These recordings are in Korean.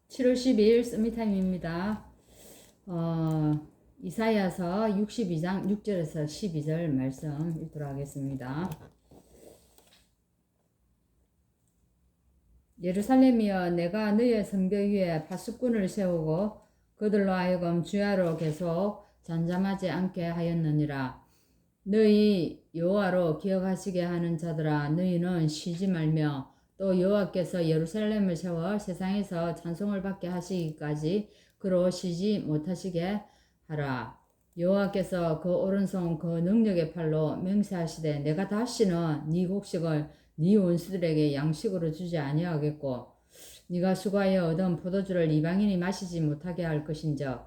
7월 12일 서밋타임입니다. 이사야서 62장 6절에서 12절 말씀 읽도록 하겠습니다. 예루살렘이여, 내가 너의 성벽 위에 파수꾼을 세우고 그들로 하여금 주야로 계속 잠잠하지 않게 하였느니라. 너희 여호와로 기억하시게 하는 자들아, 너희는 쉬지 말며 또 여호와께서 예루살렘을 세워 세상에서 찬송을 받게 하시기까지 그로 쉬지 못하시게 하라. 여호와께서 그 오른손 그 능력의 팔로 맹세하시되 내가 다시는 네 곡식을 네 원수들에게 양식으로 주지 아니하겠고 네가 수고하여 얻은 포도주를 이방인이 마시지 못하게 할 것인즉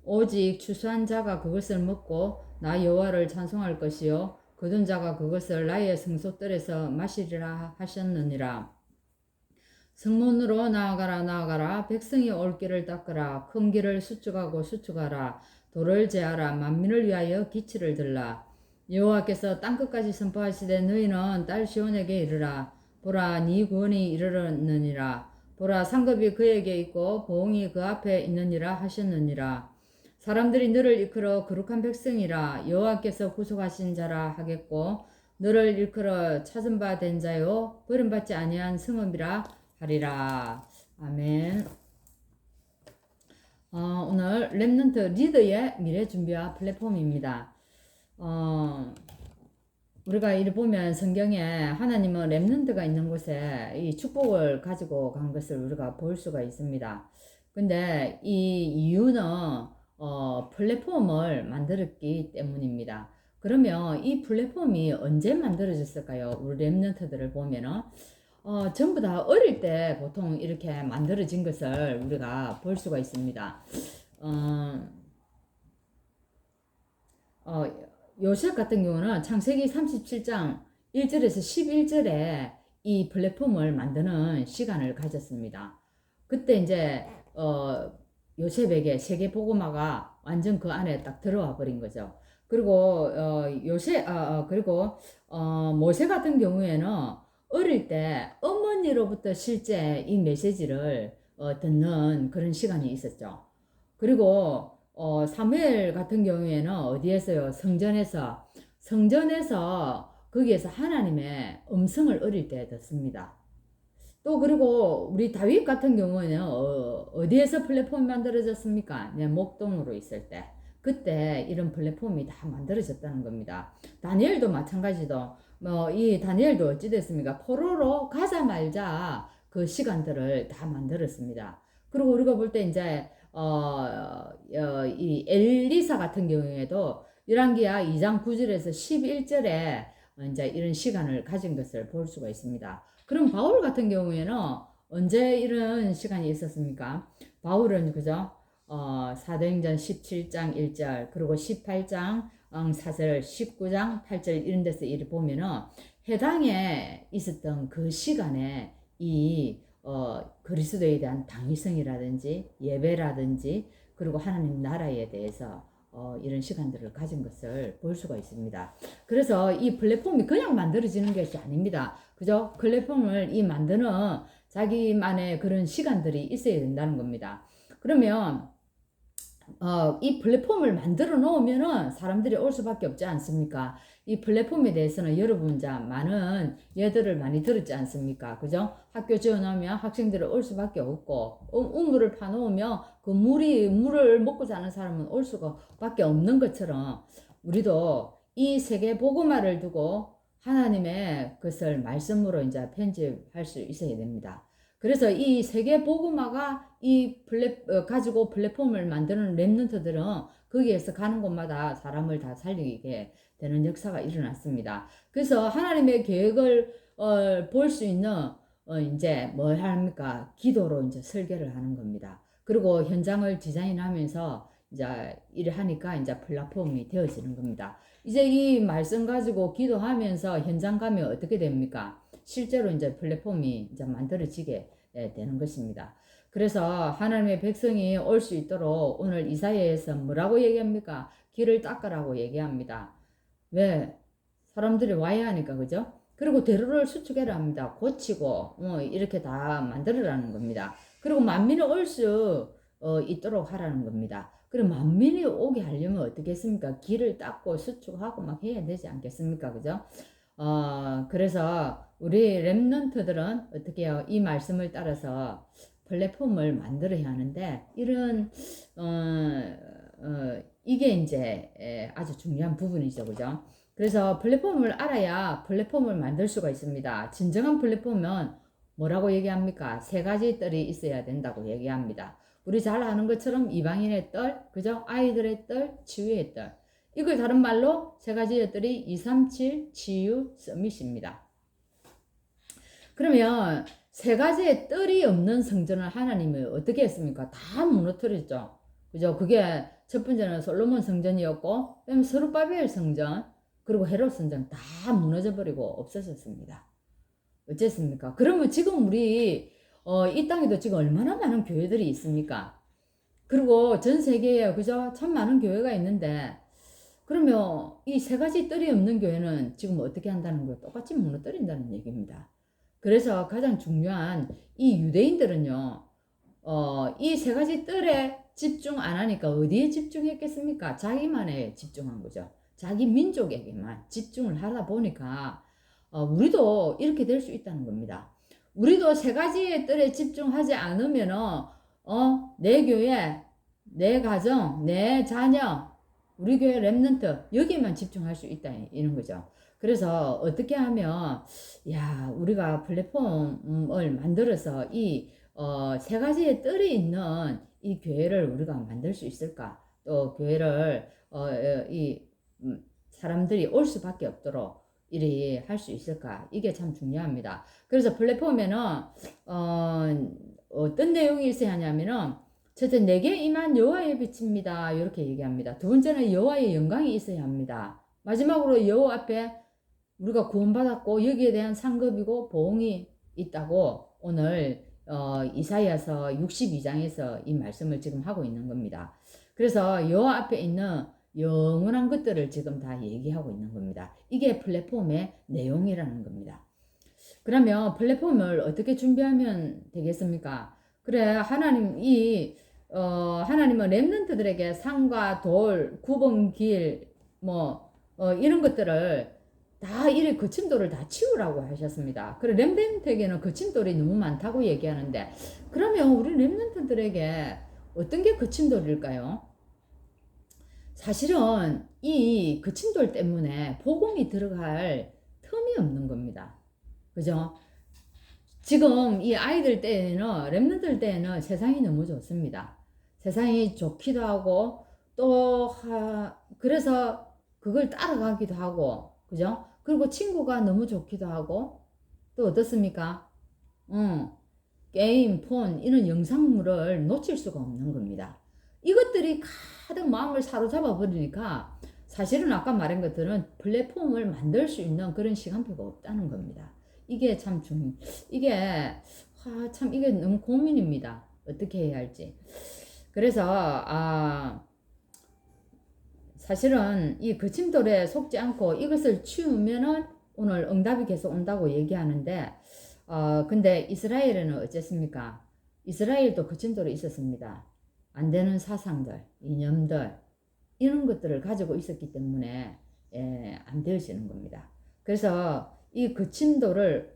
오직 추수한 자가 그것을 먹고 나 여호와를 찬송할 것이요 거둔 자가 그것을 나의 성소뜰에서 마시리라 하셨느니라. 성문으로 나아가라 나아가라. 백성이 올 길을 닦으라. 큰 길을 수축하고 수축하라. 도를 제하라. 만민을 위하여 기치를 들라. 여호와께서 땅끝까지 선포하시되 너희는 딸 시온에게 이르라. 보라, 네 구원이 이르렀느니라. 보라, 상급이 그에게 있고 보응이 그 앞에 있느니라 하셨느니라. 사람들이 너를 일컬어 거룩한 백성이라 여호와께서 구속하신 자라 하겠고 너를 일컬어 찾은 바 된 자요 버림받지 아니한 성읍이라 하리라. 아멘. 오늘 렘넌트 리더의 미래 준비와 플랫폼입니다. 우리가 이를 보면 성경에 하나님은 렘넌트가 있는 곳에 이 축복을 가지고 간 것을 우리가 볼 수가 있습니다. 근데 이 이유는 플랫폼을 만들었기 때문입니다. 그러면 이 플랫폼이 언제 만들어졌을까요? 우리 렘넌트들을 보면은 전부 다 어릴 때 보통 이렇게 만들어진 것을 우리가 볼 수가 있습니다. 요셉 같은 경우는 창세기 37장 1절에서 11절에 이 플랫폼을 만드는 시간을 가졌습니다. 그때 이제 요셉에게 세계 복음화가 완전 그 안에 딱 들어와 버린 거죠. 그리고 그리고 모세 같은 경우에는 어릴 때 어머니로부터 실제 이 메시지를 듣는 그런 시간이 있었죠. 그리고 사무엘 같은 경우에는 어디에서요? 성전에서 거기에서 하나님의 음성을 어릴 때 듣습니다. 또 그리고 우리 다윗 같은 경우에는 어디에서 플랫폼이 만들어졌습니까? 목동으로 있을 때. 그때 이런 플랫폼이 다 만들어졌다는 겁니다. 다니엘도 마찬가지도 이 다니엘도 어찌 됐습니까? 포로로 가자마자 그 시간들을 다 만들었습니다. 그리고 우리가 볼 때 이제 이 엘리사 같은 경우에도 열왕기하 2장 9절에서 11절에 이제 이런 시간을 가진 것을 볼 수가 있습니다. 그럼 바울 같은 경우에는 언제 이런 시간이 있었습니까? 바울은 그죠? 사도행전 17장 1절 그리고 18장 4절 19장 8절 이런 데서 이를 보면은 해당에 있었던 그 시간에 이 그리스도에 대한 당위성이라든지 예배라든지 그리고 하나님 나라에 대해서 이런 시간들을 가진 것을 볼 수가 있습니다. 그래서 이 플랫폼이 그냥 만들어지는 것이 아닙니다. 그죠? 플랫폼을 만드는 자기만의 그런 시간들이 있어야 된다는 겁니다. 그러면 이 플랫폼을 만들어 놓으면은 사람들이 올 수밖에 없지 않습니까? 이 플랫폼에 대해서는 여러분 많은 예들을 많이 들었지 않습니까? 그죠? 학교 지어놓으면 학생들이 올 수밖에 없고, 우물을 파놓으면 그 물을 먹고 사는 사람은 올 수밖에 없는 것처럼 우리도 이 세계 복음화를 두고 하나님의 것을 말씀으로 이제 편집할 수 있어야 됩니다. 그래서 이 세계 복음화가 가지고 플랫폼을 만드는 렘넌트들은 거기에서 가는 곳마다 사람을 다 살리게 되는 역사가 일어났습니다. 그래서 하나님의 계획을 볼 수 있는 이제 뭘 합니까? 기도로 이제 설계를 하는 겁니다. 그리고 현장을 디자인하면서 이제 일을 하니까 이제 플랫폼이 되어지는 겁니다. 이제 이 말씀 가지고 기도하면서 현장 가면 어떻게 됩니까? 실제로 이제 플랫폼이 이제 만들어지게 되는 것입니다. 그래서 하나님의 백성이 올 수 있도록 오늘 이사야에서 뭐라고 얘기합니까? 길을 닦으라고 얘기합니다. 왜? 사람들이 와야 하니까, 그죠? 그리고 대로를 수축해라 합니다. 고치고 이렇게 다 만들어라는 겁니다. 그리고 만민이 올 수 있도록 하라는 겁니다. 그럼 만민이 오게 하려면 어떻게 했습니까? 길을 닦고 수축하고 막 해야 되지 않겠습니까? 그죠? 그래서 우리 랩런트들은 어떻게 해요? 이 말씀을 따라서 플랫폼을 만들어야 하는데, 이런, 이게 이제 아주 중요한 부분이죠. 그죠? 그래서 플랫폼을 알아야 플랫폼을 만들 수가 있습니다. 진정한 플랫폼은 뭐라고 얘기합니까? 세 가지 뜰이 있어야 된다고 얘기합니다. 우리 잘 아는 것처럼 이방인의 뜰, 그죠? 아이들의 뜰, 치유의 뜰. 이걸 다른 말로 세 가지의 뜰이 237 치유 서밋입니다. 그러면 세 가지의 뜰이 없는 성전을 하나님이 어떻게 했습니까? 다 무너뜨렸죠. 그죠? 그게 첫 번째는 솔로몬 성전이었고, 그다음에 스룹바벨 성전, 그리고 헤롯 성전 다 무너져 버리고 없어졌습니다. 어쨌습니까? 그러면 지금 우리 이 땅에도 지금 얼마나 많은 교회들이 있습니까? 그리고 전 세계에 그죠? 참 많은 교회가 있는데, 그러면 이 세 가지 뜰이 없는 교회는 지금 어떻게 한다는 거예요? 똑같이 무너뜨린다는 얘기입니다. 그래서 가장 중요한 이 유대인들은요, 이 세 가지 뜰에 집중 안 하니까 어디에 집중했겠습니까? 자기만에 집중한 거죠. 자기 민족에게만 집중을 하다 보니까 우리도 이렇게 될 수 있다는 겁니다. 우리도 세 가지의 뜰에 집중하지 않으면은 내 교회, 내 가정, 내 자녀, 우리 교회 랩런트 여기에만 집중할 수 있다 이런 거죠. 그래서 어떻게 하면 우리가 플랫폼을 만들어서 이 세 가지의 뜰이 있는 이 교회를 우리가 만들 수 있을까? 또 교회를 사람들이 올 수밖에 없도록 이리 할 수 있을까? 이게 참 중요합니다. 그래서 플랫폼에는 어떤 내용이 있어야 하냐면은, 첫째, 내게 임한 여호와의 빛입니다. 이렇게 얘기합니다. 두 번째는 여호와의 영광이 있어야 합니다. 마지막으로 여호와 앞에 우리가 구원받았고 여기에 대한 상급이고 보응이 있다고 오늘 이사야서 62장에서 이 말씀을 지금 하고 있는 겁니다. 그래서 여호와 앞에 있는 영원한 것들을 지금 다 얘기하고 있는 겁니다. 이게 플랫폼의 내용이라는 겁니다. 그러면 플랫폼을 어떻게 준비하면 되겠습니까? 그래, 하나님은 랩런트들에게 산과 돌, 굽은 길, 이런 것들을 다 이래 거침돌을 다 치우라고 하셨습니다. 그래, 랩런트에게는 거침돌이 너무 많다고 얘기하는데, 그러면 우리 랩런트들에게 어떤 게 거침돌일까요? 사실은 이 거침돌 때문에 복음이 들어갈 틈이 없는 겁니다. 그죠? 지금 이 아이들 때에는, 랩런트들 때에는 세상이 너무 좋습니다. 세상이 좋기도 하고, 그래서 그걸 따라가기도 하고, 그죠? 그리고 친구가 너무 좋기도 하고, 또 어떻습니까? 게임, 폰, 이런 영상물을 놓칠 수가 없는 겁니다. 이것들이 가득 마음을 사로잡아 버리니까 사실은 아까 말한 것들은 플랫폼을 만들 수 있는 그런 시간표가 없다는 겁니다. 이게 참 이게 너무 고민입니다. 어떻게 해야 할지. 그래서 사실은 이 거침돌에 속지 않고 이것을 치우면은 오늘 응답이 계속 온다고 얘기하는데, 근데 이스라엘에는 어쨌습니까? 이스라엘도 거침돌이 있었습니다. 안 되는 사상들, 이념들, 이런 것들을 가지고 있었기 때문에 안 되어지는 겁니다. 그래서 이 거침돌을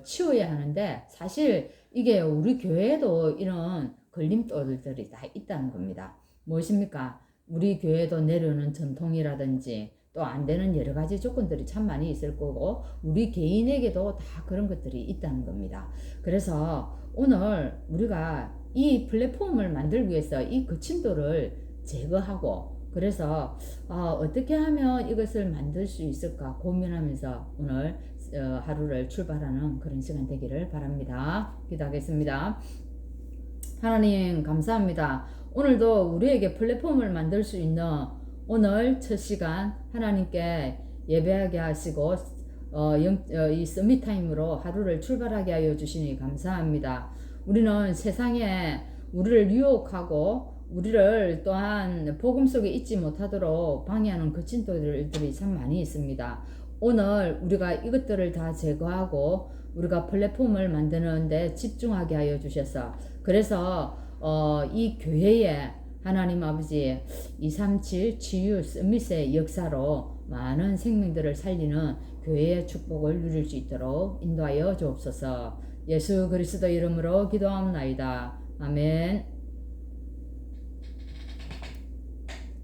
치워야 하는데, 사실 이게 우리 교회에도 이런 걸림돌들이 다 있다는 겁니다. 무엇입니까? 우리 교회도 내려오는 전통이라든지 또 안 되는 여러 가지 조건들이 참 많이 있을 거고, 우리 개인에게도 다 그런 것들이 있다는 겁니다. 그래서 오늘 우리가 이 플랫폼을 만들기 위해서 이 거침돌을 제거하고, 그래서 어떻게 하면 이것을 만들 수 있을까 고민하면서 오늘 하루를 출발하는 그런 시간 되기를 바랍니다. 기도하겠습니다. 하나님 감사합니다. 오늘도 우리에게 플랫폼을 만들 수 있는 오늘 첫 시간 하나님께 예배하게 하시고 이 서밋 타임으로 하루를 출발하게 하여 주시니 감사합니다. 우리는 세상에 우리를 유혹하고 우리를 또한 복음 속에 있지 못하도록 방해하는 거침돌들이 참 많이 있습니다. 오늘 우리가 이것들을 다 제거하고 우리가 플랫폼을 만드는데 집중하게 하여 주셔서 그래서 이 교회에 하나님 아버지 237 치유 서밋의 역사로 많은 생명들을 살리는 교회의 축복을 누릴 수 있도록 인도하여 주옵소서. 예수 그리스도 이름으로 기도하옵나이다. 아멘.